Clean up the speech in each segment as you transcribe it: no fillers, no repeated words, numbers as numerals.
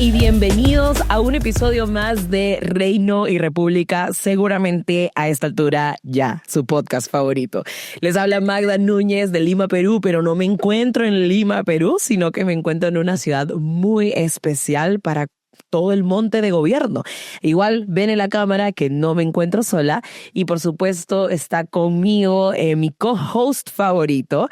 y bienvenidos a un episodio más de Reino y República, seguramente a esta altura ya su podcast favorito. Les habla Magda Núñez de Lima, Perú, pero no me encuentro en Lima, Perú, sino que me encuentro en una ciudad muy especial para todo el monte de gobierno. Igual ven en la cámara que no me encuentro sola y por supuesto está conmigo mi co-host favorito,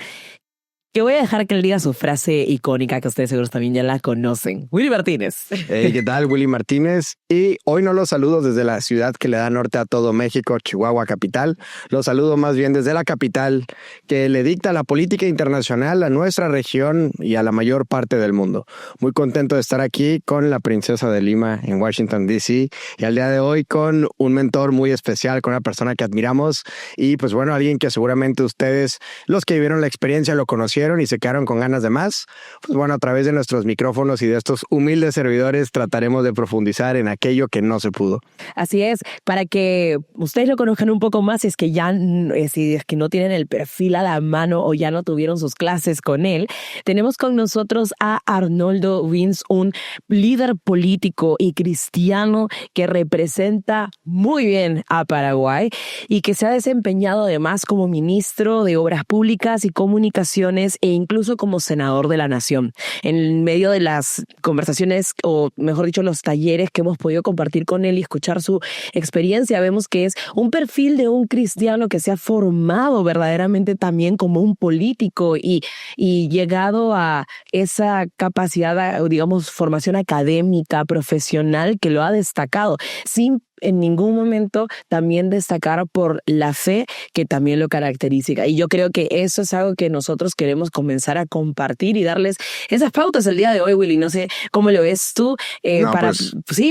que voy a dejar que él diga su frase icónica que ustedes seguros también ya la conocen. Willy Martínez. Hey, ¿qué tal? Willy Martínez. Y hoy no los saludo desde la ciudad que le da norte a todo México, Chihuahua capital. Los saludo más bien desde la capital que le dicta la política internacional a nuestra región y a la mayor parte del mundo. Muy contento de estar aquí con la princesa de Lima en Washington, D.C. Y al día de hoy con un mentor muy especial, con una persona que admiramos y pues bueno, alguien que seguramente ustedes, los que vivieron la experiencia, lo conocieron y se quedaron con ganas de más. Pues bueno, a través de nuestros micrófonos y de estos humildes servidores trataremos de profundizar en aquello que no se pudo. Así es, para que ustedes lo conozcan un poco más, si es que no tienen el perfil a la mano o ya no tuvieron sus clases con él, tenemos con nosotros a Arnoldo Vince, un líder político y cristiano que representa muy bien a Paraguay y que se ha desempeñado además como ministro de Obras Públicas y Comunicaciones e incluso como senador de la Nación. En medio de las conversaciones, o mejor dicho, los talleres que hemos podido compartir con él y escuchar su experiencia, vemos que es un perfil de un cristiano que se ha formado verdaderamente también como un político y llegado a esa capacidad, digamos, formación académica, profesional, que lo ha destacado, sin en ningún momento también destacar por la fe que también lo caracteriza. Y yo creo que eso es algo que nosotros queremos comenzar a compartir y darles esas pautas el día de hoy, Willy. No sé cómo lo ves tú,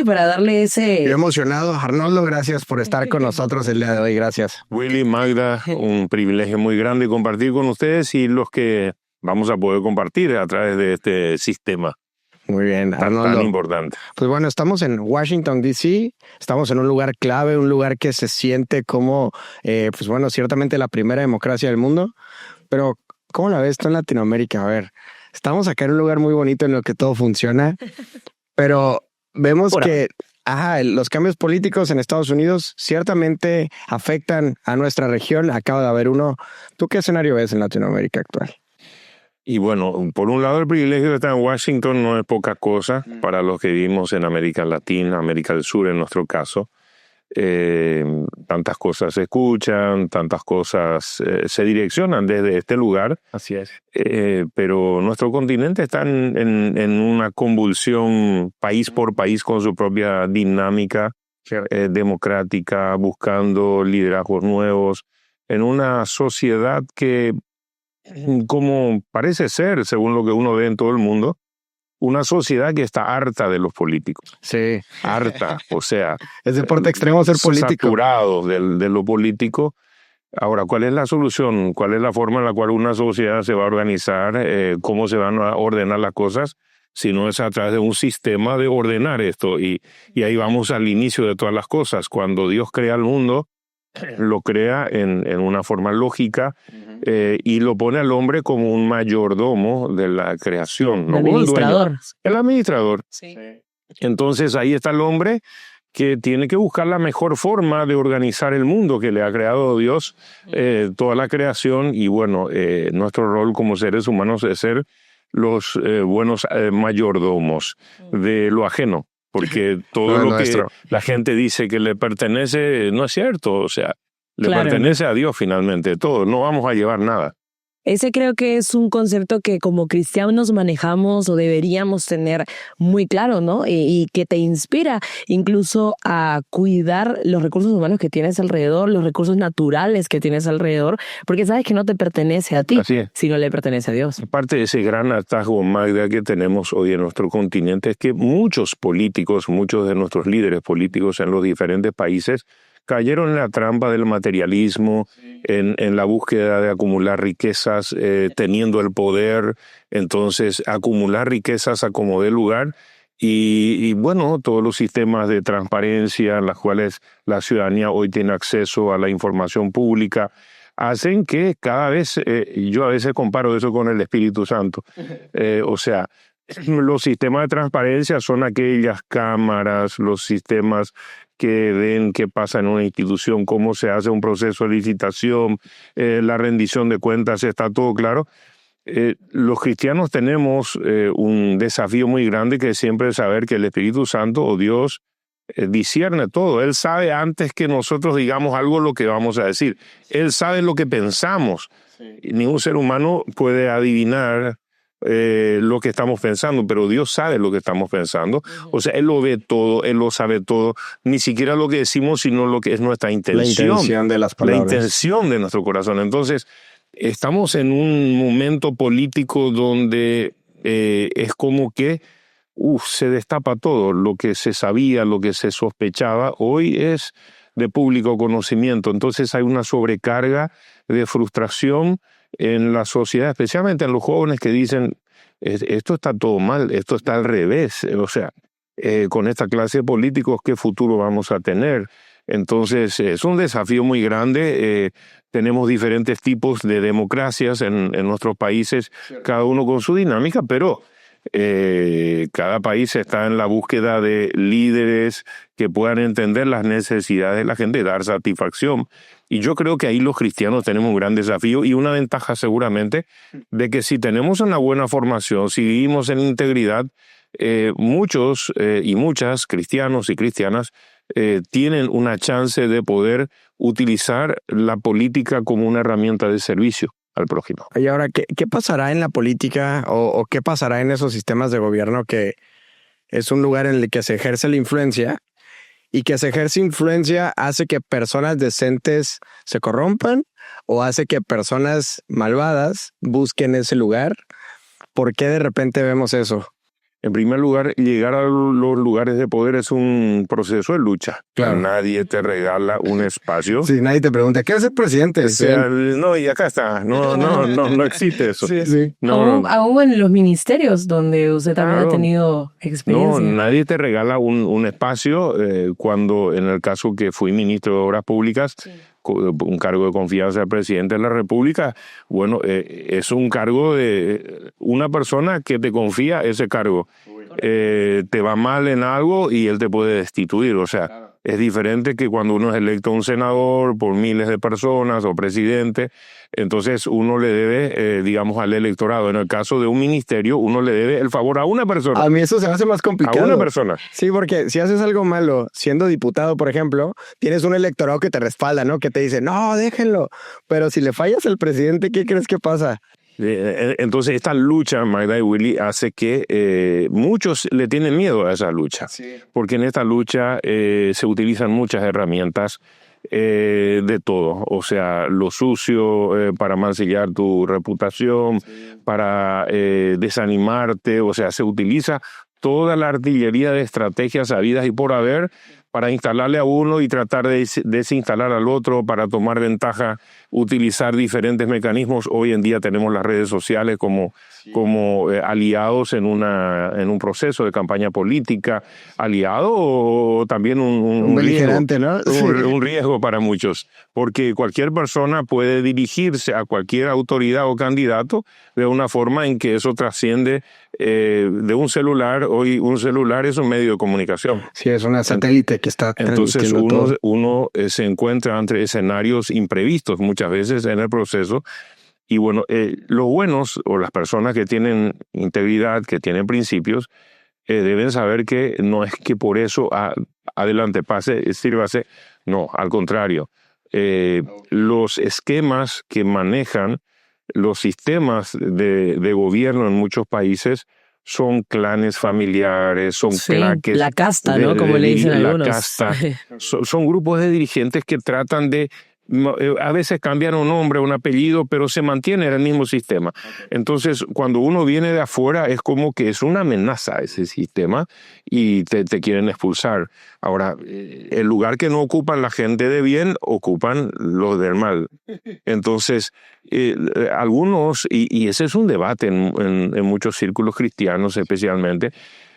para darle ese... Yo emocionado. Arnoldo, gracias por estar con nosotros el día de hoy. Gracias. Willy, Magda, un privilegio muy grande compartir con ustedes y los que vamos a poder compartir a través de este sistema. Muy bien, Arnoldo. Tan importante. Pues bueno, estamos en Washington, D.C., estamos en un lugar clave, un lugar que se siente como, pues bueno, ciertamente la primera democracia del mundo, pero ¿cómo la ves tú en Latinoamérica? A ver, estamos acá en un lugar muy bonito en el que todo funciona, pero vemos que los cambios políticos en Estados Unidos ciertamente afectan a nuestra región. Acaba de haber uno. ¿Tú qué escenario ves en Latinoamérica actual? Y bueno, por un lado el privilegio de estar en Washington no es poca cosa para los que vivimos en América Latina, América del Sur en nuestro caso. Tantas cosas se escuchan, tantas cosas se direccionan desde este lugar. Así es. Pero nuestro continente está en una convulsión país por país con su propia dinámica democrática, buscando liderazgos nuevos, en una sociedad que, como parece ser, según lo que uno ve en todo el mundo, una sociedad que está harta de los políticos. Sí. Harta, o sea... Es deporte extremo ser político. Saturados de lo político. Ahora, ¿cuál es la solución? ¿Cuál es la forma en la cual una sociedad se va a organizar? ¿Cómo se van a ordenar las cosas? Si no es a través de un sistema de ordenar esto. Y ahí vamos al inicio de todas las cosas. Cuando Dios crea el mundo, lo crea en una forma lógica y lo pone al hombre como un mayordomo de la creación. El administrador. El administrador. Sí. Entonces ahí está el hombre que tiene que buscar la mejor forma de organizar el mundo que le ha creado Dios, toda la creación. Y bueno, nuestro rol como seres humanos es ser los buenos mayordomos de lo ajeno. Porque todo lo que la gente dice que le pertenece no es cierto. O sea, le pertenece a Dios finalmente todo. No vamos a llevar nada. Ese creo que es un concepto que como cristianos manejamos o deberíamos tener muy claro, ¿no? Y que te inspira incluso a cuidar los recursos humanos que tienes alrededor, los recursos naturales que tienes alrededor, porque sabes que no te pertenece a ti, sino le pertenece a Dios. Parte de ese gran atasgo, Magda, que tenemos hoy en nuestro continente es que muchos políticos, muchos de nuestros líderes políticos en los diferentes países cayeron en la trampa del materialismo, en la búsqueda de acumular riquezas, teniendo el poder, entonces acumular riquezas a como dé lugar. Y bueno, todos los sistemas de transparencia en los cuales la ciudadanía hoy tiene acceso a la información pública hacen que cada vez, yo a veces comparo eso con el Espíritu Santo, o sea, los sistemas de transparencia son aquellas cámaras, los sistemas que ven qué pasa en una institución, cómo se hace un proceso de licitación, la rendición de cuentas, está todo claro. Los cristianos tenemos un desafío muy grande, que es siempre saber que el Espíritu Santo o Dios discierne todo. Él sabe antes que nosotros digamos algo lo que vamos a decir. Él sabe lo que pensamos. Sí. Ningún ser humano puede adivinar lo que estamos pensando, pero Dios sabe lo que estamos pensando. O sea, Él lo ve todo, Él lo sabe todo, ni siquiera lo que decimos, sino lo que es nuestra intención. La intención de las palabras. La intención de nuestro corazón. Entonces, estamos en un momento político donde es como que se destapa todo. Lo que se sabía, lo que se sospechaba, hoy es de público conocimiento. Entonces hay una sobrecarga de frustración en la sociedad, especialmente en los jóvenes que dicen, esto está todo mal, esto está al revés. O sea, con esta clase de políticos, ¿qué futuro vamos a tener? Entonces, es un desafío muy grande. Tenemos diferentes tipos de democracias en nuestros países, cada uno con su dinámica, pero cada país está en la búsqueda de líderes que puedan entender las necesidades de la gente, dar satisfacción. Y yo creo que ahí los cristianos tenemos un gran desafío y una ventaja seguramente de que si tenemos una buena formación, si vivimos en integridad, muchos y muchas cristianos y cristianas tienen una chance de poder utilizar la política como una herramienta de servicio al prójimo. Y ahora, ¿qué pasará en la política o qué pasará en esos sistemas de gobierno que es un lugar en el que se ejerce la influencia y que se ejerce influencia hace que personas decentes se corrompan o hace que personas malvadas busquen ese lugar? ¿Por qué de repente vemos eso? En primer lugar, llegar a los lugares de poder es un proceso de lucha. Claro. Nadie te regala un espacio. Sí, nadie te pregunta, ¿qué es el presidente? No, y acá está. No existe eso. Sí. Aún en los ministerios donde usted también ha tenido experiencia. No, nadie te regala un espacio. Cuando, en el caso que fui ministro de Obras Públicas, un cargo de confianza del presidente de la República, bueno, es un cargo de una persona que te confía ese cargo. Te va mal en algo y él te puede destituir. O sea, es diferente que cuando uno es electo un senador por miles de personas o presidente. Entonces uno le debe, digamos, al electorado. En el caso de un ministerio, uno le debe el favor a una persona. A mí eso se me hace más complicado. A una persona. Sí, porque si haces algo malo, siendo diputado, por ejemplo, tienes un electorado que te respalda, ¿no? Que te dice, no, déjenlo. Pero si le fallas al presidente, ¿qué crees que pasa? Entonces esta lucha, Magda y Willy, hace que muchos le tienen miedo a esa lucha. Sí. Porque en esta lucha se utilizan muchas herramientas de todo. O sea, lo sucio para mancillar tu reputación, para desanimarte. O sea, se utiliza toda la artillería de estrategias habidas y por haber para instalarle a uno y tratar de desinstalar al otro, para tomar ventaja, utilizar diferentes mecanismos. Hoy en día tenemos las redes sociales como aliados en un proceso de campaña política, aliado o también un beligerante, riesgo, ¿no? Un riesgo para muchos, porque cualquier persona puede dirigirse a cualquier autoridad o candidato de una forma en que eso trasciende de un celular. Hoy un celular es un medio de comunicación. Sí, es una satélite que está entonces uno se encuentra entre escenarios imprevistos muchas veces en el proceso. Y bueno, los buenos o las personas que tienen integridad, que tienen principios, deben saber que no es que por eso adelante pase, sírvase. No, al contrario. Los esquemas que manejan los sistemas de gobierno en muchos países son clanes familiares, son claques. La casta, ¿no? Como le dicen algunos. La casta. Son grupos de dirigentes que tratan de, a veces cambian un nombre, un apellido, pero se mantiene en el mismo sistema. Okay. Entonces, cuando uno viene de afuera, es como que es una amenaza a ese sistema y te quieren expulsar. Ahora, el lugar que no ocupan la gente de bien, ocupan los del mal. Entonces, algunos, y ese es un debate en muchos círculos cristianos especialmente,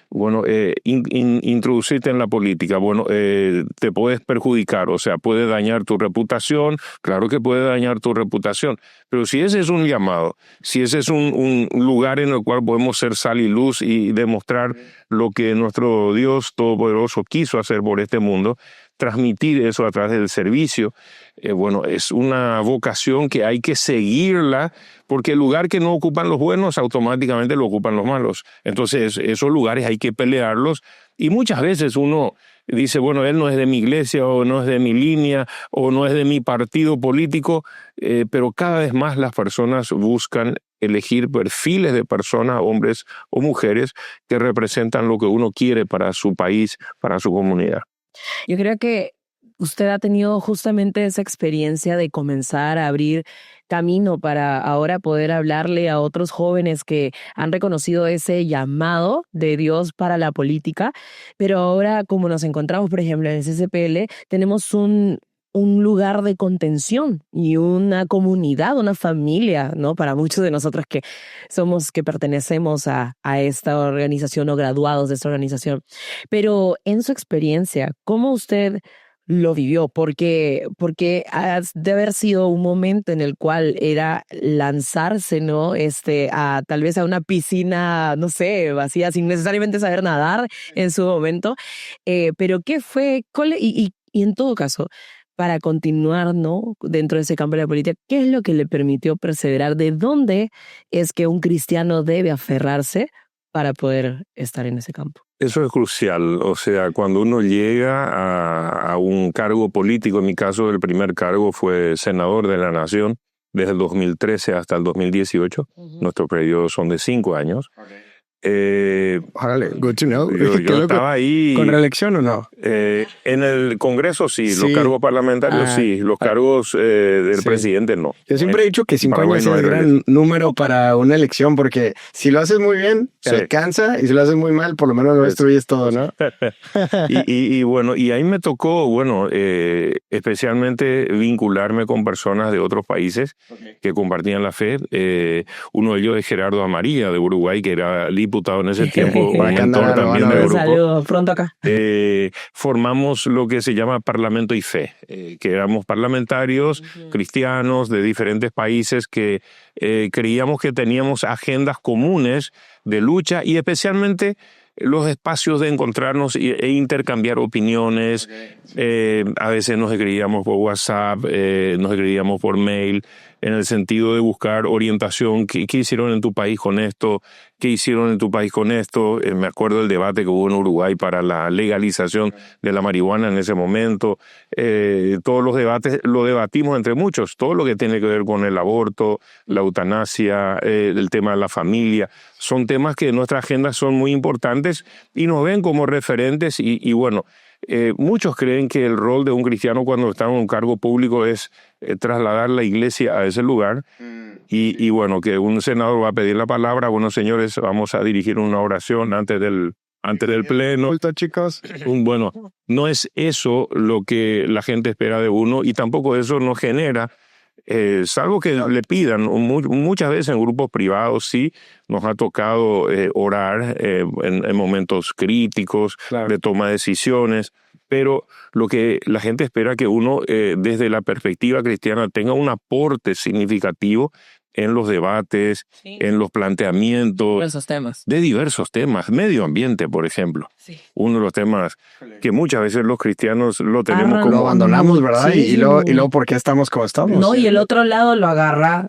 bueno, introducirte en la política, bueno, te puedes perjudicar, o sea, puede dañar tu reputación, claro que puede dañar tu reputación, Pero si ese es un llamado, si ese es un lugar en el cual podemos ser sal y luz y demostrar lo que nuestro Dios Todopoderoso quiso hacer por este mundo, transmitir eso a través del servicio, bueno, es una vocación que hay que seguirla, porque el lugar que no ocupan los buenos automáticamente lo ocupan los malos. Entonces esos lugares hay que pelearlos, y muchas veces uno dice, bueno, él no es de mi iglesia, o no es de mi línea, o no es de mi partido político, pero cada vez más las personas buscan elegir perfiles de personas, hombres o mujeres, que representan lo que uno quiere para su país, para su comunidad. Yo creo que usted ha tenido justamente esa experiencia de comenzar a abrir camino para ahora poder hablarle a otros jóvenes que han reconocido ese llamado de Dios para la política, pero ahora, como nos encontramos, por ejemplo, en el CCPL, tenemos un lugar de contención y una comunidad, una familia, ¿no? Para muchos de nosotros que pertenecemos a esta organización o graduados de esta organización. Pero en su experiencia, ¿cómo usted lo vivió? Porque ha de haber sido un momento en el cual era lanzarse, ¿no? Tal vez a una piscina, no sé, vacía, sin necesariamente saber nadar en su momento. Pero ¿qué fue? Y en todo caso, para continuar, ¿no? Dentro de ese campo de la política, ¿qué es lo que le permitió perseverar? ¿De dónde es que un cristiano debe aferrarse para poder estar en ese campo? Eso es crucial. O sea, cuando uno llega a un cargo político, en mi caso el primer cargo fue senador de la Nación desde el 2013 hasta el 2018. Nuestros periodos son de 5 años. Órale, good to know. Yo estaba ahí. ¿Con reelección o no? En el Congreso sí, los cargos parlamentarios sí, los cargos del presidente no. Yo siempre he dicho que 5 años es un gran número para una elección, porque si lo haces muy bien, te alcanza, y si lo haces muy mal, por lo menos no destruyes todo, ¿no? y bueno, y ahí me tocó, bueno, especialmente vincularme con personas de otros países que compartían la fe. Uno de ellos es Gerardo Amaría, de Uruguay, que era diputado en ese tiempo, mentor también del grupo. Saludos, pronto acá. Formamos lo que se llama Parlamento y Fe, que éramos parlamentarios cristianos de diferentes países que creíamos que teníamos agendas comunes de lucha, y especialmente los espacios de encontrarnos e intercambiar opiniones. A veces nos escribíamos por WhatsApp, nos escribíamos por mail, en el sentido de buscar orientación. ¿Qué hicieron en tu país con esto? ¿Qué hicieron en tu país con esto? Me acuerdo del debate que hubo en Uruguay para la legalización de la marihuana en ese momento. Todos los debates lo debatimos entre muchos. Todo lo que tiene que ver con el aborto, la eutanasia, el tema de la familia, son temas que en nuestra agenda son muy importantes y nos ven como referentes. Y bueno, muchos creen que el rol de un cristiano cuando está en un cargo público es trasladar la iglesia a ese lugar. Y bueno, que un senador va a pedir la palabra. Bueno, señores, vamos a dirigir una oración antes del pleno. Chicos. Bueno, no es eso lo que la gente espera de uno, y tampoco eso nos genera, salvo que le pidan. Muchas veces en grupos privados sí nos ha tocado orar en momentos críticos, de toma de decisiones, pero lo que la gente espera que uno, desde la perspectiva cristiana, tenga un aporte significativo en los debates, en los planteamientos de diversos temas. Medio ambiente, por ejemplo. Sí. Uno de los temas que muchas veces los cristianos lo tenemos como... Lo abandonamos, ¿verdad? Sí. Y luego, ¿por qué estamos como estamos? No, y el otro lado lo agarra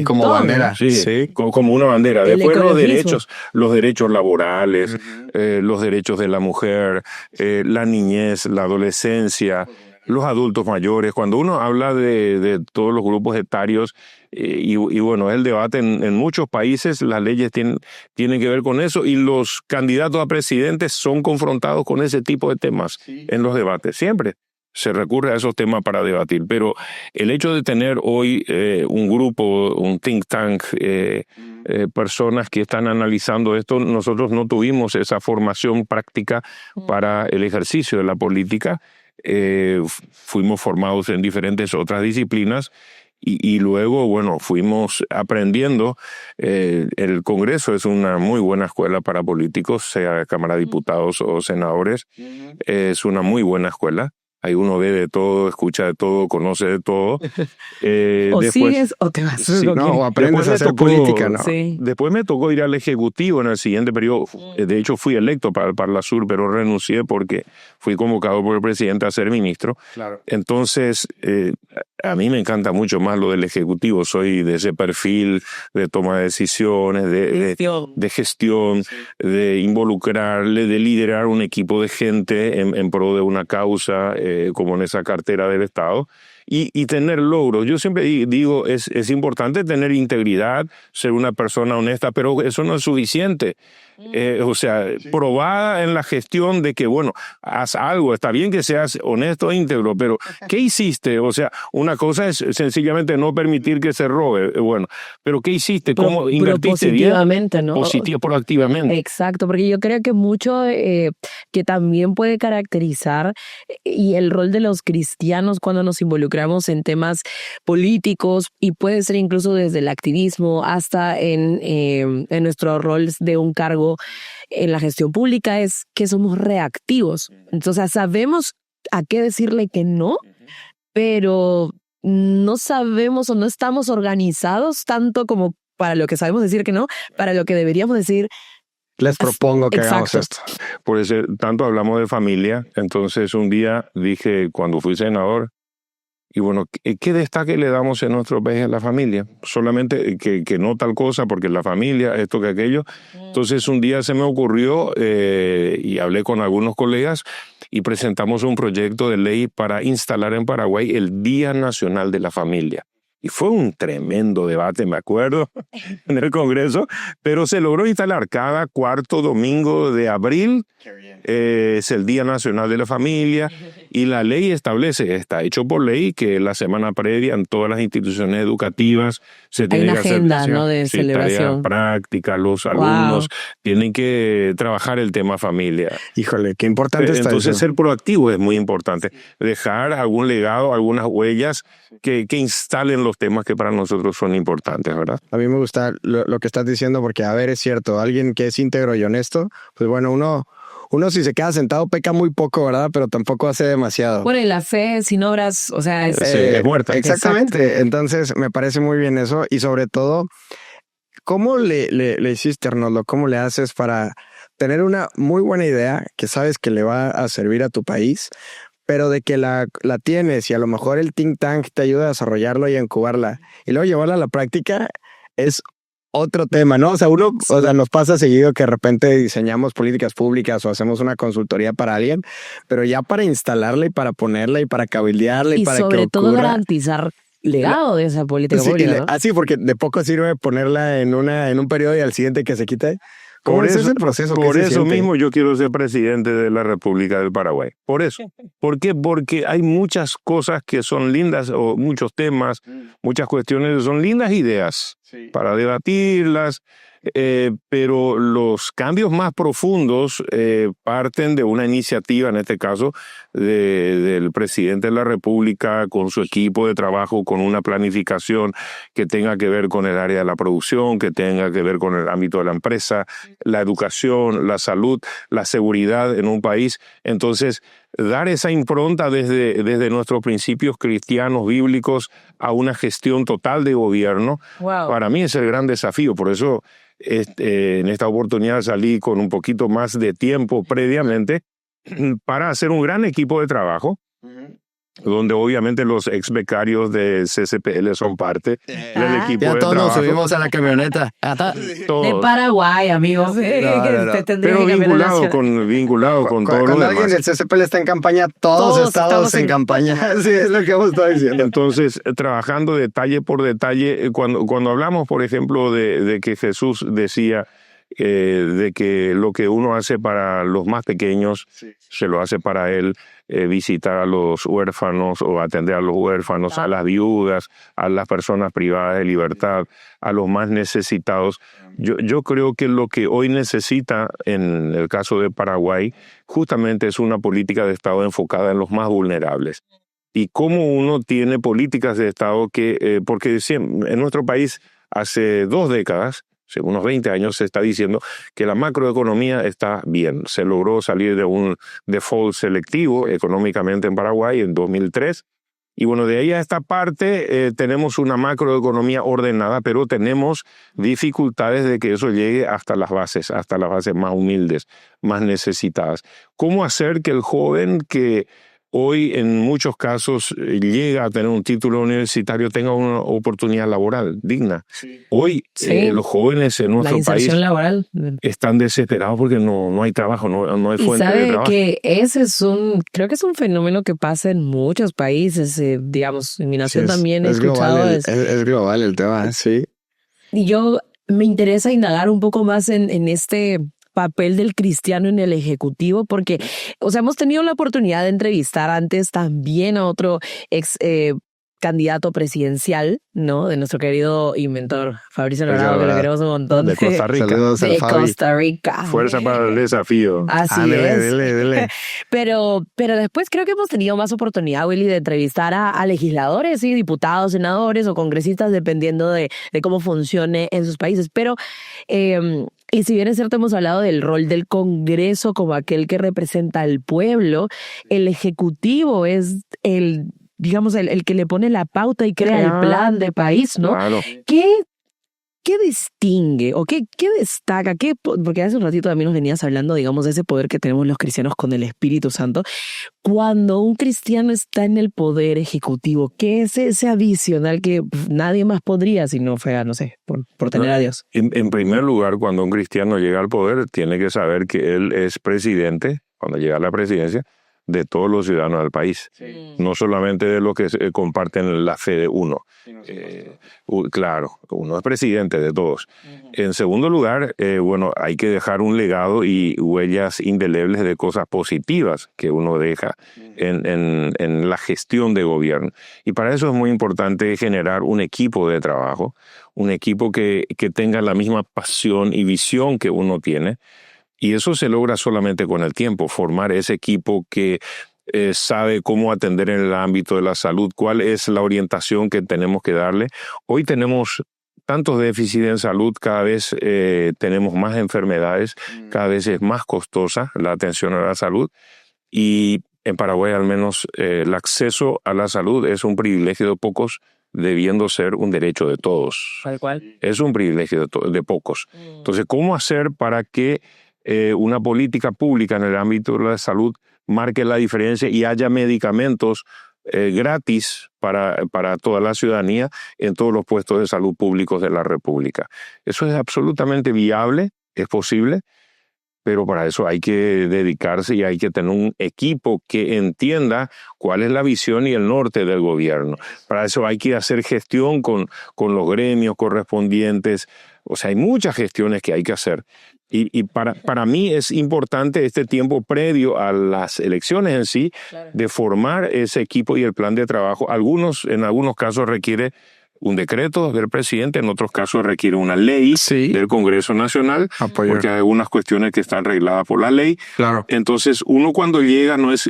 como bandera. Sí, como una bandera. Después los derechos laborales, los derechos de la mujer, la niñez, la adolescencia, los adultos mayores. Cuando uno habla de todos los grupos etarios, y bueno, el debate en muchos países, las leyes tienen que ver con eso, y los candidatos a presidentes son confrontados con ese tipo de temas en los debates. Siempre se recurre a esos temas para debatir, pero el hecho de tener hoy un grupo, un think tank, personas que están analizando esto, nosotros no tuvimos esa formación práctica para el ejercicio de la política. Fuimos formados en diferentes otras disciplinas, y luego, bueno, fuimos aprendiendo. El Congreso es una muy buena escuela para políticos, sea Cámara de Diputados o senadores. Es una muy buena escuela. Ahí uno ve de todo, escucha de todo, conoce de todo. O después, sigues o te vas. sí, No, o aprendes después a me hacer tocó- política, ¿no? Sí. Después me tocó ir al Ejecutivo en el siguiente periodo. De hecho, fui electo para el Parla Sur, pero renuncié porque fui convocado por el presidente a ser ministro. Claro. Entonces, a mí me encanta mucho más lo del Ejecutivo. Soy de ese perfil de toma de decisiones, de gestión, de involucrarle, de liderar un equipo de gente en pro de una causa, como en esa cartera del Estado. Y tener logros. Yo siempre digo, es importante tener integridad, ser una persona honesta, pero eso no es suficiente. O sea, probada en la gestión de que, bueno, haz algo, está bien que seas honesto e íntegro, pero ¿qué hiciste? O sea, una cosa es sencillamente no permitir que se robe, bueno, pero ¿qué hiciste? ¿Cómo invertiste bien? Positivamente, ¿no? Proactivamente. Exacto, porque yo creo que mucho que también puede caracterizar y el rol de los cristianos cuando nos involucramos en temas políticos y puede ser incluso desde el activismo hasta en nuestro rol de un cargo en la gestión pública es que somos reactivos. Entonces sabemos a qué decirle que no, pero no sabemos o no estamos organizados tanto como para lo que sabemos decir que no, para lo que deberíamos decir. Les propongo que hagamos esto. Por eso tanto hablamos de familia. Entonces un día dije, cuando fui senador, y bueno, ¿qué destaque le damos en nuestro país a la familia? Solamente que no tal cosa, porque la familia, esto que aquello. Entonces un día se me ocurrió y hablé con algunos colegas y presentamos un proyecto de ley para instalar en Paraguay el Día Nacional de la Familia. Y fue un tremendo debate, me acuerdo, en el Congreso, pero se logró instalar cada cuarto domingo de abril. Es el Día Nacional de la Familia y la ley establece, está hecho por ley, que la semana previa en todas las instituciones educativas se tiene Hay una que hacer agenda, ¿no? De celebración. tareas prácticas, los alumnos tienen que trabajar el tema familia. Híjole, qué importante está Entonces eso. ser proactivo es muy importante, dejar algún legado, algunas huellas que instalen los temas que para nosotros son importantes, ¿verdad? A mí me gusta lo que estás diciendo porque, a ver, es cierto, alguien que es íntegro y honesto, pues bueno, uno si se queda sentado peca muy poco, ¿verdad? Pero tampoco hace demasiado. Bueno, y la fe sin obras, o sea, es muerta. Exactamente. Exacto. Entonces, me parece muy bien eso. Y sobre todo, ¿cómo le hiciste, Arnoldo? ¿Cómo le haces para tener una muy buena idea que sabes que le va a servir a tu país, pero de que la tienes y a lo mejor el think tank te ayuda a desarrollarlo y a incubarla y luego llevarla a la práctica es otro tema, ¿no? O sea, nos pasa seguido que de repente diseñamos políticas públicas o hacemos una consultoría para alguien, pero ya para instalarla y para ponerla y para cabildearla y para que ocurra. Y sobre todo garantizar legado de esa política pública, ¿no? Así, porque de poco sirve ponerla en un periodo y al siguiente que se quite. ¿Cómo es ese proceso? Por eso mismo yo quiero ser presidente de la República del Paraguay. Por eso. ¿Por qué? Porque hay muchas cosas que son lindas, o muchos temas, muchas cuestiones que son lindas ideas para debatirlas, pero los cambios más profundos parten de una iniciativa, en este caso, del presidente de la República con su equipo de trabajo, con una planificación que tenga que ver con el área de la producción, que tenga que ver con el ámbito de la empresa, la educación, la salud, la seguridad en un país. Entonces, dar esa impronta desde nuestros principios cristianos, bíblicos, a una gestión total de gobierno, para mí es el gran desafío. Por eso, en esta oportunidad salí con un poquito más de tiempo previamente para hacer un gran equipo de trabajo, donde obviamente los ex becarios de CCPL son parte del equipo ya de todos trabajo. nos subimos a la camioneta. De Paraguay, amigos. Pero vinculado con todo lo Cuando demás. alguien del CCPL está en campaña, todos estamos en campaña. Sí, es lo que hemos estado diciendo. Entonces, trabajando detalle por detalle, cuando hablamos, por ejemplo, de que Jesús decía de que lo que uno hace para los más pequeños, se lo hace para él, visitar a los huérfanos o atender a los huérfanos, a las viudas, a las personas privadas de libertad, a los más necesitados. Yo creo que lo que hoy necesita, en el caso de Paraguay, justamente es una política de Estado enfocada en los más vulnerables. Y cómo uno tiene políticas de Estado que, porque en nuestro país hace 2 décadas hace unos 20 años se está diciendo que la macroeconomía está bien. Se logró salir de un default selectivo económicamente en Paraguay en 2003. Y bueno, de ahí a esta parte tenemos una macroeconomía ordenada, pero tenemos dificultades de que eso llegue hasta las bases más humildes, más necesitadas. ¿Cómo hacer que el joven que hoy en muchos casos llega a tener un título universitario tenga una oportunidad laboral digna? Sí. Hoy los jóvenes en nuestro país laboral están desesperados porque no hay trabajo, no hay fuente de trabajo. Que ese creo que es un fenómeno que pasa en muchos países, digamos, en mi nación también he escuchado. Es global el tema, sí. Y yo me interesa indagar un poco más en este papel del cristiano en el ejecutivo, porque, hemos tenido la oportunidad de entrevistar antes también a otro ex candidato presidencial, ¿no? De nuestro querido inventor, Fabricio Alvarado, que lo queremos un montón. De Costa Rica. Saludos de Costa Rica. Fuerza para el desafío. Así es. Dele. Pero después creo que hemos tenido más oportunidad, Willy, de entrevistar a legisladores, ¿sí? Diputados, senadores o congresistas, dependiendo de cómo funcione en sus países. Pero y si bien es cierto, hemos hablado del rol del Congreso como aquel que representa al pueblo, el Ejecutivo es el que le pone la pauta y crea el plan de país, ¿no? Claro. ¿Qué distingue o qué destaca? Porque hace un ratito también nos venías hablando, digamos, de ese poder que tenemos los cristianos con el Espíritu Santo. Cuando un cristiano está en el poder ejecutivo, ¿qué es ese adicional que nadie más podría si no fuera, no sé, por tener a Dios? En primer lugar, cuando un cristiano llega al poder, tiene que saber que él es presidente, cuando llega a la presidencia, de todos los ciudadanos del país, no solamente de los que comparten la fe de uno. Claro, uno es presidente de todos. En segundo lugar, hay que dejar un legado y huellas indelebles de cosas positivas que uno deja en la gestión de gobierno. Y para eso es muy importante generar un equipo de trabajo, un equipo que tenga la misma pasión y visión que uno tiene. Y eso se logra solamente con el tiempo, formar ese equipo que sabe cómo atender en el ámbito de la salud, cuál es la orientación que tenemos que darle. Hoy tenemos tantos déficits en salud, cada vez tenemos más enfermedades, cada vez es más costosa la atención a la salud. Y en Paraguay al menos el acceso a la salud es un privilegio de pocos, debiendo ser un derecho de todos. ¿Tal cual? Es un privilegio de pocos. Entonces, ¿cómo hacer para que una política pública en el ámbito de la salud marque la diferencia y haya medicamentos gratis para toda la ciudadanía en todos los puestos de salud públicos de la República? Eso es absolutamente viable, es posible, pero para eso hay que dedicarse y hay que tener un equipo que entienda cuál es la visión y el norte del gobierno. Para eso hay que hacer gestión con los gremios correspondientes. O sea, hay muchas gestiones que hay que hacer. Y para mí es importante este tiempo previo a las elecciones en sí, de formar ese equipo y el plan de trabajo. En algunos casos requiere un decreto del presidente, en otros casos requiere una ley del Congreso Nacional, porque hay algunas cuestiones que están regladas por la ley. Claro. Entonces, uno cuando llega no es,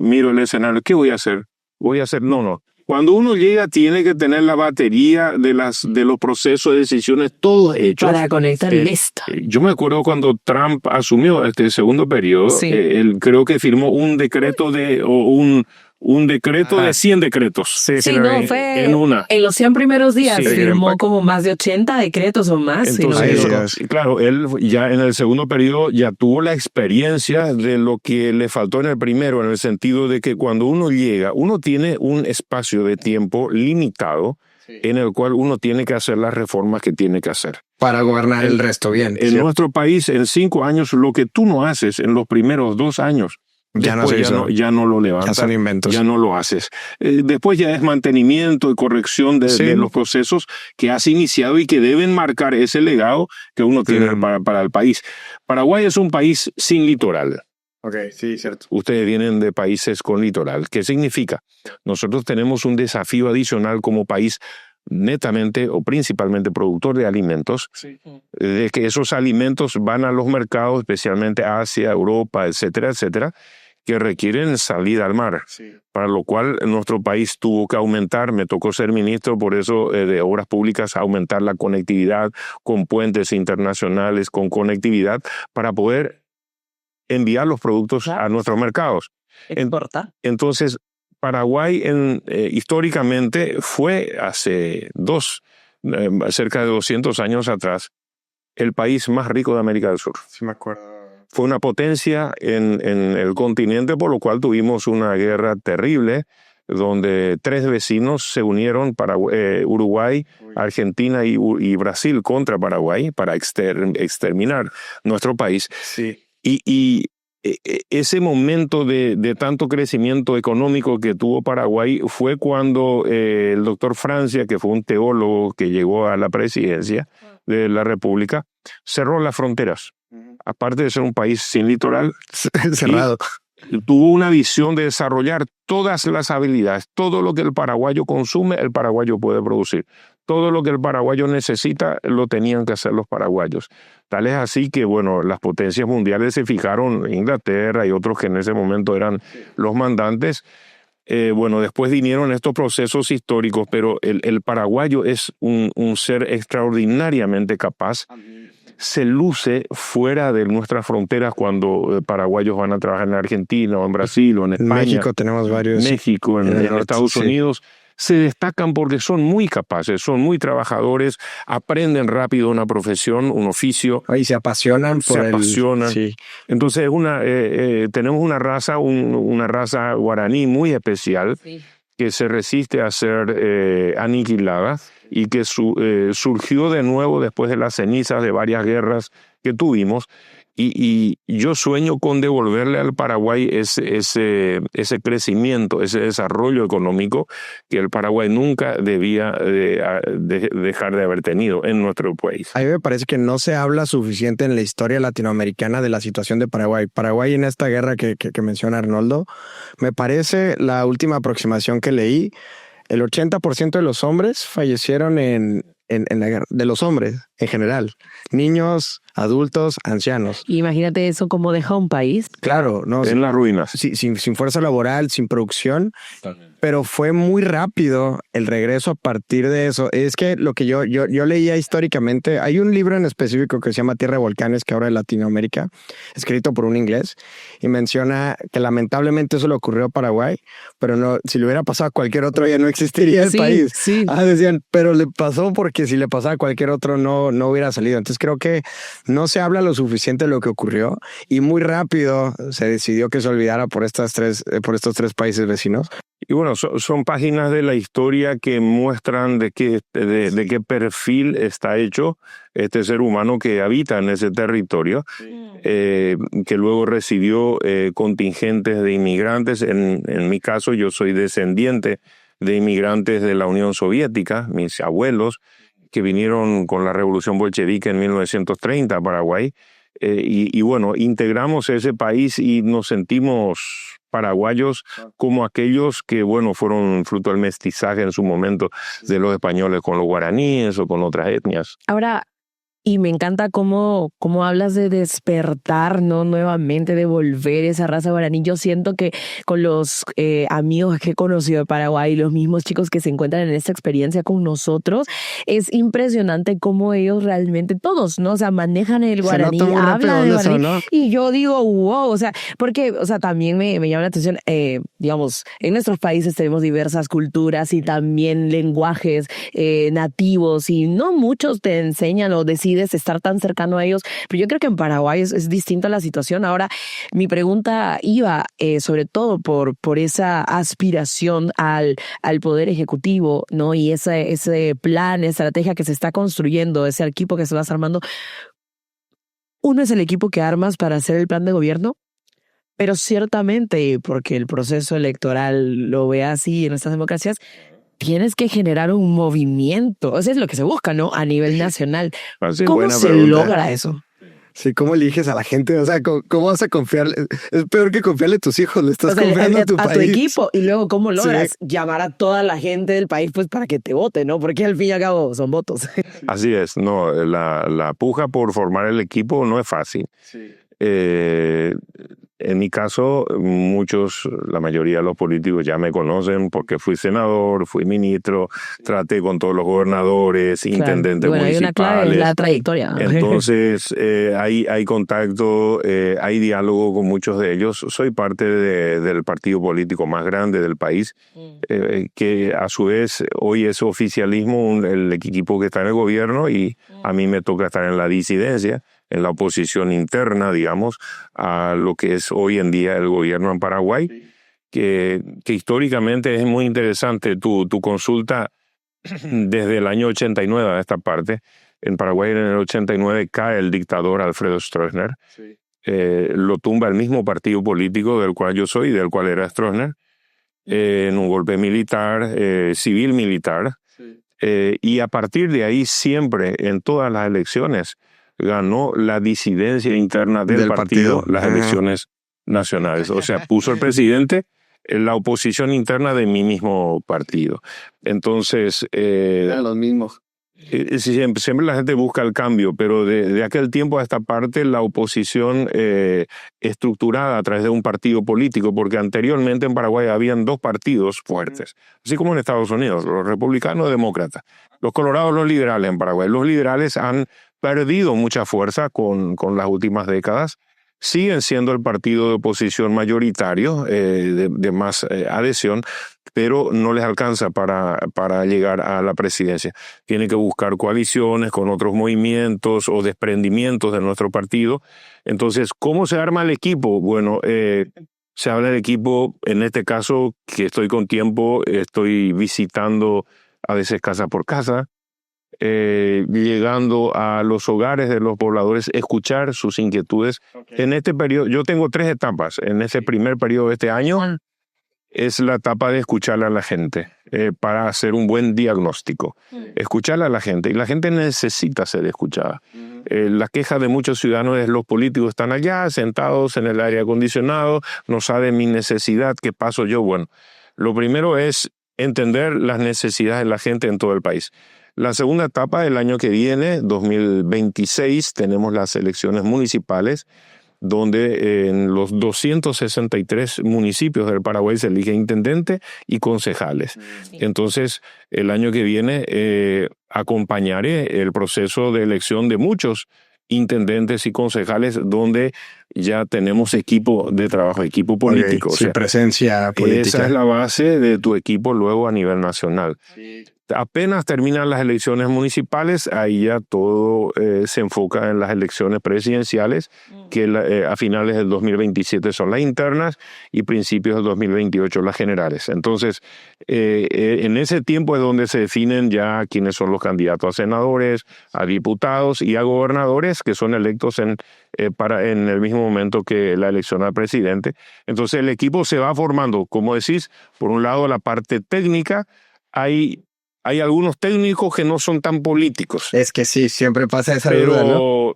miro el escenario, ¿qué voy a hacer? No. Cuando uno llega tiene que tener la batería de los procesos de decisiones todos hechos. Para conectar lista. Yo me acuerdo cuando Trump asumió este segundo periodo, él creo que firmó un decreto de 100 decretos. Fue en una. En los 100 primeros días firmó como más de 80 decretos o más. Entonces, claro, él ya en el segundo periodo ya tuvo la experiencia de lo que le faltó en el primero, en el sentido de que cuando uno llega, uno tiene un espacio de tiempo limitado en el cual uno tiene que hacer las reformas que tiene que hacer. Para gobernar el resto bien. En nuestro país, en 5 años, lo que tú no haces en los primeros 2 años, ya no lo levantas, ya son inventos. Ya no lo haces. Después ya es mantenimiento y corrección de los procesos que has iniciado y que deben marcar ese legado que uno tiene para el país. Paraguay es un país sin litoral. Sí, cierto. Ustedes vienen de países con litoral. ¿Qué significa? Nosotros tenemos un desafío adicional como país netamente o principalmente productor de alimentos, de que esos alimentos van a los mercados, especialmente Asia, Europa, etcétera, etcétera, que requieren salida al mar, para lo cual nuestro país tuvo que aumentar, me tocó ser ministro, por eso de Obras Públicas, aumentar la conectividad con puentes internacionales, con conectividad, para poder enviar los productos a nuestros mercados. Exporta. Entonces, Paraguay históricamente fue hace cerca de 200 años atrás, el país más rico de América del Sur. Sí, me acuerdo. Fue una potencia en el continente, por lo cual tuvimos una guerra terrible, donde 3 vecinos se unieron, Uruguay, Argentina y Brasil, contra Paraguay para exterminar nuestro país. Sí. Y ese momento de tanto crecimiento económico que tuvo Paraguay fue cuando el doctor Francia, que fue un teólogo que llegó a la presidencia de la República, cerró las fronteras. Aparte de ser un país sin litoral, cerrado, tuvo una visión de desarrollar todas las habilidades. Todo lo que el paraguayo consume, el paraguayo puede producir. Todo lo que el paraguayo necesita, lo tenían que hacer los paraguayos. Tal es así que, bueno, las potencias mundiales se fijaron, Inglaterra y otros que en ese momento eran los mandantes. Bueno, después vinieron estos procesos históricos, pero el paraguayo es un ser extraordinariamente capaz. Se luce fuera de nuestras fronteras cuando paraguayos van a trabajar en Argentina o en Brasil o en España. En México tenemos varios. México, en Estados Unidos. Se destacan porque son muy capaces, son muy trabajadores, aprenden rápido una profesión, un oficio. Y se apasionan por apasionan. Sí. Entonces tenemos una raza guaraní muy especial, que se resiste a ser aniquilada y que surgió de nuevo después de las cenizas de varias guerras que tuvimos. Y yo sueño con devolverle al Paraguay ese crecimiento, ese desarrollo económico que el Paraguay nunca debía dejar de haber tenido en nuestro país. A mí me parece que no se habla suficiente en la historia latinoamericana de la situación de Paraguay. Paraguay en esta guerra que menciona Arnoldo, me parece la última aproximación que leí, el 80% de los hombres fallecieron en la guerra, de los hombres en general, niños, adultos, ancianos. Imagínate eso como deja un país. Claro, no. En las ruinas. Sin fuerza laboral, sin producción. Pero fue muy rápido el regreso a partir de eso. Es que lo que yo leía históricamente, hay un libro en específico que se llama Tierra de Volcanes, que ahora es Latinoamérica, escrito por un inglés, y menciona que lamentablemente eso le ocurrió a Paraguay, pero no, si le hubiera pasado a cualquier otro ya no existiría el país. Sí. Decían, pero le pasó porque si le pasaba a cualquier otro no hubiera salido. Entonces creo que no se habla lo suficiente de lo que ocurrió y muy rápido se decidió que se olvidara por estos 3 países vecinos. Y bueno, son páginas de la historia que muestran de qué perfil está hecho este ser humano que habita en ese territorio, que luego recibió contingentes de inmigrantes. En mi caso, yo soy descendiente de inmigrantes de la Unión Soviética, mis abuelos, que vinieron con la Revolución Bolchevique en 1930 a Paraguay. Y bueno, integramos ese país y nos sentimos paraguayos como aquellos que, bueno, fueron fruto del mestizaje en su momento de los españoles con los guaraníes o con otras etnias. Ahora, y me encanta cómo hablas de despertar, ¿no? Nuevamente, de volver esa raza guaraní. Yo siento que con los amigos que he conocido de Paraguay, los mismos chicos que se encuentran en esta experiencia con nosotros, es impresionante cómo ellos realmente, todos, ¿no? O sea, manejan el guaraní, hablan el guaraní. ¿No? Y yo digo, wow, o sea, porque, o sea, también me llama la atención, digamos, en nuestros países tenemos diversas culturas y también lenguajes nativos y no muchos te enseñan o decides estar tan cercano a ellos, pero yo creo que en Paraguay es distinta la situación. Ahora, mi pregunta iba sobre todo por esa aspiración al poder ejecutivo, ¿no? Y ese plan, estrategia que se está construyendo, ese equipo que se va armando. Uno es el equipo que armas para hacer el plan de gobierno, pero ciertamente, porque el proceso electoral lo ve así en estas democracias, tienes que generar un movimiento. O sea, es lo que se busca, ¿no? A nivel nacional. ¿Cómo se logra eso? Sí, ¿cómo eliges a la gente? O sea, ¿cómo vas a confiar? Es peor que confiarle a tus hijos, le estás confiando a tu país. A tu equipo. Y luego, ¿cómo logras llamar a toda la gente del país pues para que te vote, ¿no? Porque al fin y al cabo son votos. Así es. No, la puja por formar el equipo no es fácil. Sí. En mi caso, la mayoría de los políticos ya me conocen porque fui senador, fui ministro, traté con todos los gobernadores, intendentes bueno, hay una clave, es municipales. la trayectoria. Entonces, hay contacto, hay diálogo con muchos de ellos. Soy parte del partido político más grande del país, que a su vez hoy es oficialismo, el equipo que está en el gobierno, y a mí me toca estar en la disidencia, en la oposición interna, digamos, a lo que es hoy en día el gobierno en Paraguay, que históricamente es muy interesante. Tu consulta desde el año 89 a esta parte. En Paraguay en el 89 cae el dictador Alfredo Stroessner. Lo tumba el mismo partido político del cual yo soy, del cual era Stroessner, en un golpe militar, civil-militar. Y a partir de ahí siempre, en todas las elecciones, ganó la disidencia interna del partido las elecciones nacionales. O sea, puso el presidente en la oposición interna de mi mismo partido. Entonces, los mismos. Siempre la gente busca el cambio, pero de aquel tiempo a esta parte la oposición estructurada a través de un partido político, porque anteriormente en Paraguay habían dos partidos fuertes, así como en Estados Unidos, los republicanos y demócratas, los colorados, los liberales en Paraguay. Los liberales han perdido mucha fuerza con las últimas décadas. Siguen siendo el partido de oposición mayoritario, de más adhesión, pero no les alcanza para llegar a la presidencia. Tienen que buscar coaliciones con otros movimientos o desprendimientos de nuestro partido. Entonces, ¿cómo se arma el equipo? Bueno, se habla del equipo, en este caso, que estoy con tiempo, estoy visitando a veces casa por casa, llegando a los hogares de los pobladores, escuchar sus inquietudes. En este periodo, yo tengo 3 etapas. En ese primer periodo de este año es la etapa de escuchar a la gente para hacer un buen diagnóstico. Escuchar a la gente, y la gente necesita ser escuchada. La queja de muchos ciudadanos es: los políticos están allá sentados en el aire acondicionado, no saben mi necesidad, ¿qué paso yo? Bueno, lo primero es entender las necesidades de la gente en todo el país. La segunda etapa, el año que viene, 2026, tenemos las elecciones municipales, donde en los 263 municipios del Paraguay se elige intendente y concejales. Entonces, el año que viene acompañaré el proceso de elección de muchos intendentes y concejales, donde ya tenemos equipo de trabajo, equipo político. Okay, sí, presencia política. Esa es la base de tu equipo luego a nivel nacional. Sí. Apenas terminan las elecciones municipales, ahí ya todo se enfoca en las elecciones presidenciales, que a finales del 2027 son las internas y principios del 2028 las generales. Entonces, en ese tiempo es donde se definen ya quiénes son los candidatos a senadores, a diputados y a gobernadores, que son electos en el mismo momento que la elección al presidente. Entonces, el equipo se va formando, como decís, por un lado la parte técnica. Hay algunos técnicos que no son tan políticos. Es que sí, siempre pasa esa duda, ¿no?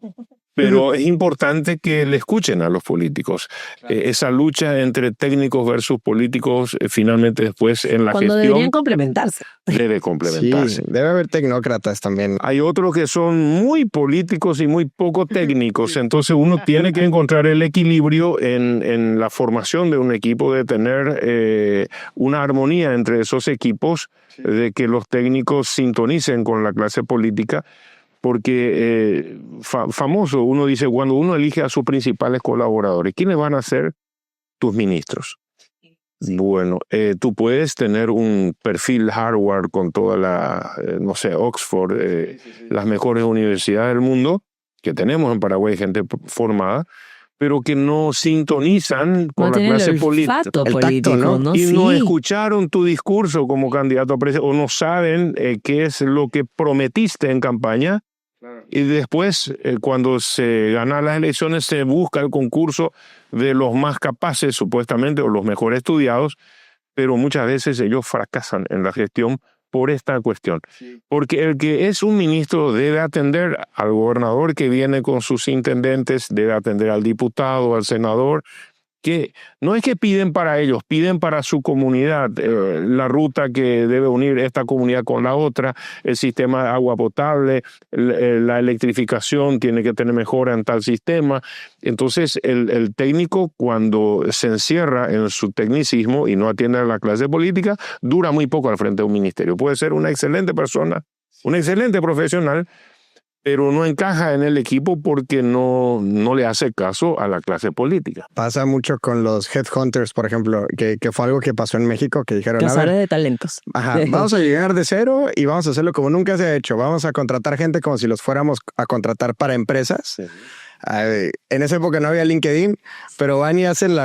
Pero es importante que le escuchen a los políticos. Claro. Esa lucha entre técnicos versus políticos, finalmente después en la Cuando gestión... deberían complementarse. Debe complementarse. Sí, debe haber tecnócratas también. Hay otros que son muy políticos y muy poco técnicos. Entonces uno tiene que encontrar el equilibrio en la formación de un equipo, de tener una armonía entre esos equipos, de que los técnicos sintonicen con la clase política. Porque famoso, uno dice, cuando uno elige a sus principales colaboradores, ¿quiénes van a ser tus ministros? Sí. Bueno, tú puedes tener un perfil Harvard con toda Oxford, las mejores universidades del mundo, que tenemos en Paraguay, gente formada, pero que no sintonizan con la clase política. El tacto, ¿no? Y no escucharon tu discurso como candidato a presidente, o no saben qué es lo que prometiste en campaña. Y después, cuando se ganan las elecciones, se busca el concurso de los más capaces, supuestamente, o los mejor estudiados, pero muchas veces ellos fracasan en la gestión por esta cuestión. Sí. Porque el que es un ministro debe atender al gobernador que viene con sus intendentes, debe atender al diputado, al senador, que no es que piden para ellos, piden para su comunidad, la ruta que debe unir esta comunidad con la otra, el sistema de agua potable, la electrificación tiene que tener mejora en tal sistema. Entonces el técnico, cuando se encierra en su tecnicismo y no atiende a la clase política, dura muy poco al frente de un ministerio. Puede ser una excelente persona, un excelente profesional, pero no encaja en el equipo porque no le hace caso a la clase política. Pasa mucho con los headhunters, por ejemplo, que fue algo que pasó en México, que dijeron, cazadores de talentos. Ajá, vamos a llegar de cero y vamos a hacerlo como nunca se ha hecho. Vamos a contratar gente como si los fuéramos a contratar para empresas. Sí. En esa época no había LinkedIn, pero van y hacen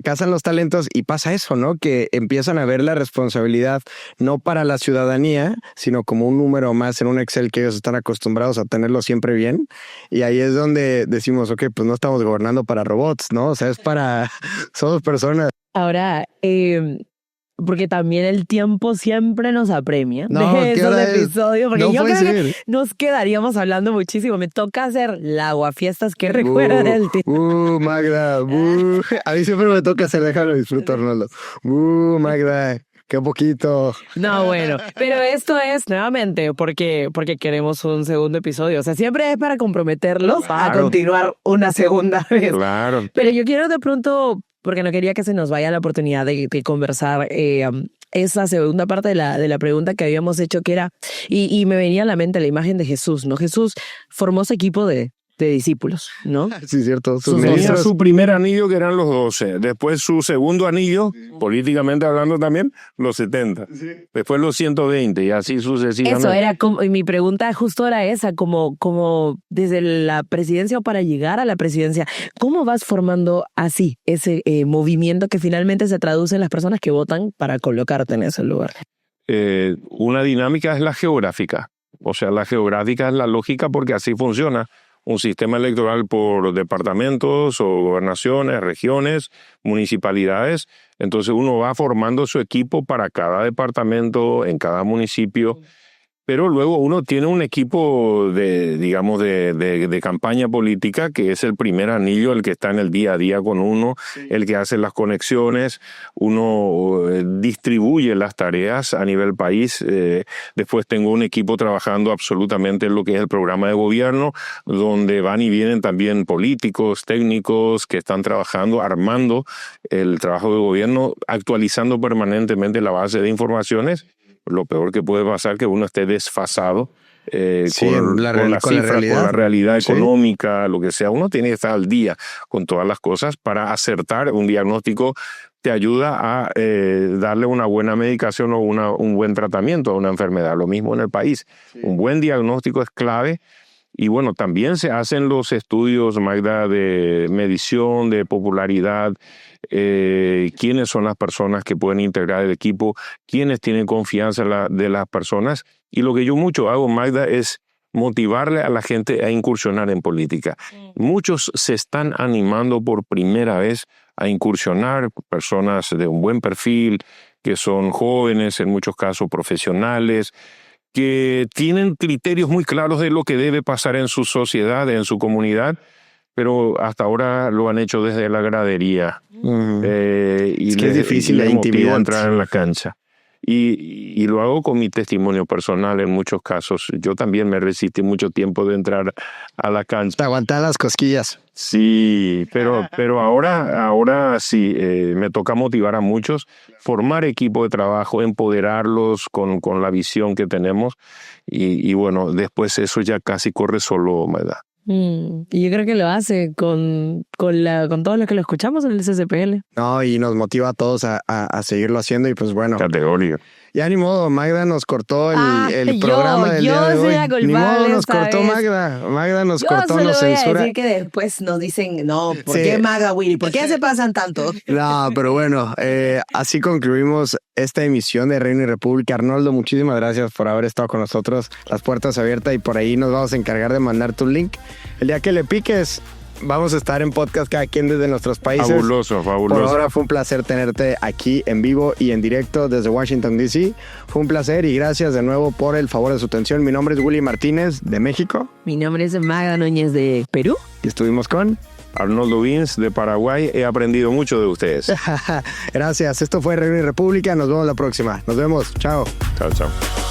cazan los talentos y pasa eso, ¿no? Que empiezan a ver la responsabilidad no para la ciudadanía, sino como un número más en un Excel que ellos están acostumbrados a tenerlo siempre bien. Y ahí es donde decimos, ok, pues no estamos gobernando para robots, ¿no? O sea, somos personas. Ahora, porque también el tiempo siempre nos apremia de esos episodios, porque no yo creo ser. Que nos quedaríamos hablando muchísimo. Me toca hacer la aguafiestas que recuerda del tiempo. Magda, a mí siempre me toca hacer, déjalo disfrutar, Arnoldo. Magda, qué poquito. No, bueno, pero esto es nuevamente porque queremos un segundo episodio. O sea, siempre es para comprometerlos a continuar una segunda vez. Claro. Pero yo quiero de pronto, porque no quería que se nos vaya la oportunidad de conversar esa segunda parte de la pregunta que habíamos hecho, que era, y me venía a la mente la imagen de Jesús, ¿no? Jesús formó su equipo de discípulos, ¿no? Sí, cierto. Tenía su primer anillo, que eran los 12. Después su segundo anillo, políticamente hablando también, los 70. Sí. Después los 120 y así sucesivamente. Eso era como, y mi pregunta justo era esa, como desde la presidencia o para llegar a la presidencia, ¿cómo vas formando así ese movimiento que finalmente se traduce en las personas que votan para colocarte en ese lugar? Una dinámica es la geográfica. O sea, la geográfica es la lógica porque así funciona. Un sistema electoral por departamentos o gobernaciones, regiones, municipalidades. Entonces uno va formando su equipo para cada departamento, en cada municipio. Pero luego uno tiene un equipo de campaña política, que es el primer anillo, el que está en el día a día con uno, el que hace las conexiones, uno distribuye las tareas a nivel país. Después tengo un equipo trabajando absolutamente en lo que es el programa de gobierno, donde van y vienen también políticos, técnicos que están trabajando, armando el trabajo de gobierno, actualizando permanentemente la base de informaciones. Lo peor que puede pasar es que uno esté desfasado con la realidad económica, lo que sea. Uno tiene que estar al día con todas las cosas para acertar. Un diagnóstico te ayuda a darle una buena medicación o un buen tratamiento a una enfermedad. Lo mismo en el país. Sí. Un buen diagnóstico es clave. Y bueno, también se hacen los estudios, Magda, de medición, de popularidad, quiénes son las personas que pueden integrar el equipo, quiénes tienen confianza de las personas. Y lo que yo mucho hago, Magda, es motivarle a la gente a incursionar en política. Muchos se están animando por primera vez a incursionar, personas de un buen perfil, que son jóvenes, en muchos casos profesionales, que tienen criterios muy claros de lo que debe pasar en su sociedad, en su comunidad, pero hasta ahora lo han hecho desde la gradería. Y es que es difícil e intimidante entrar en la cancha. Y lo hago con mi testimonio personal en muchos casos. Yo también me resistí mucho tiempo de entrar a la cancha. Te aguantan las cosquillas. Sí, pero ahora sí, me toca motivar a muchos, formar equipo de trabajo, empoderarlos con la visión que tenemos y bueno, después eso ya casi corre solo, ¿verdad? Y yo creo que lo hace con todos los que lo escuchamos en el CCPL. No, y nos motiva a todos a seguirlo haciendo y pues bueno. Categoría. Ya ni modo, Magda nos cortó el programa del día de hoy. Ni modo, nos cortó Magda. Magda nos cortó, nos censura. Yo solo voy a decir que después nos dicen, no, ¿por qué Magda, Willy? ¿Por qué se pasan tanto? No, pero bueno, así concluimos esta emisión de Reino y República. Arnoldo, muchísimas gracias por haber estado con nosotros. Las puertas abiertas y por ahí nos vamos a encargar de mandar tu link. El día que le piques, vamos a estar en podcast cada quien desde nuestros países. Fabuloso. Por ahora fue un placer tenerte aquí en vivo y en directo desde Washington, D.C. Fue un placer y gracias de nuevo por el favor de su atención. Mi nombre es Willy Martínez de México. Mi nombre es Magda Núñez de Perú. Y estuvimos con... Arnoldo Vins de Paraguay. He aprendido mucho de ustedes. Gracias. Esto fue Reunión República. Nos vemos la próxima. Nos vemos. Chao. Chao, chao.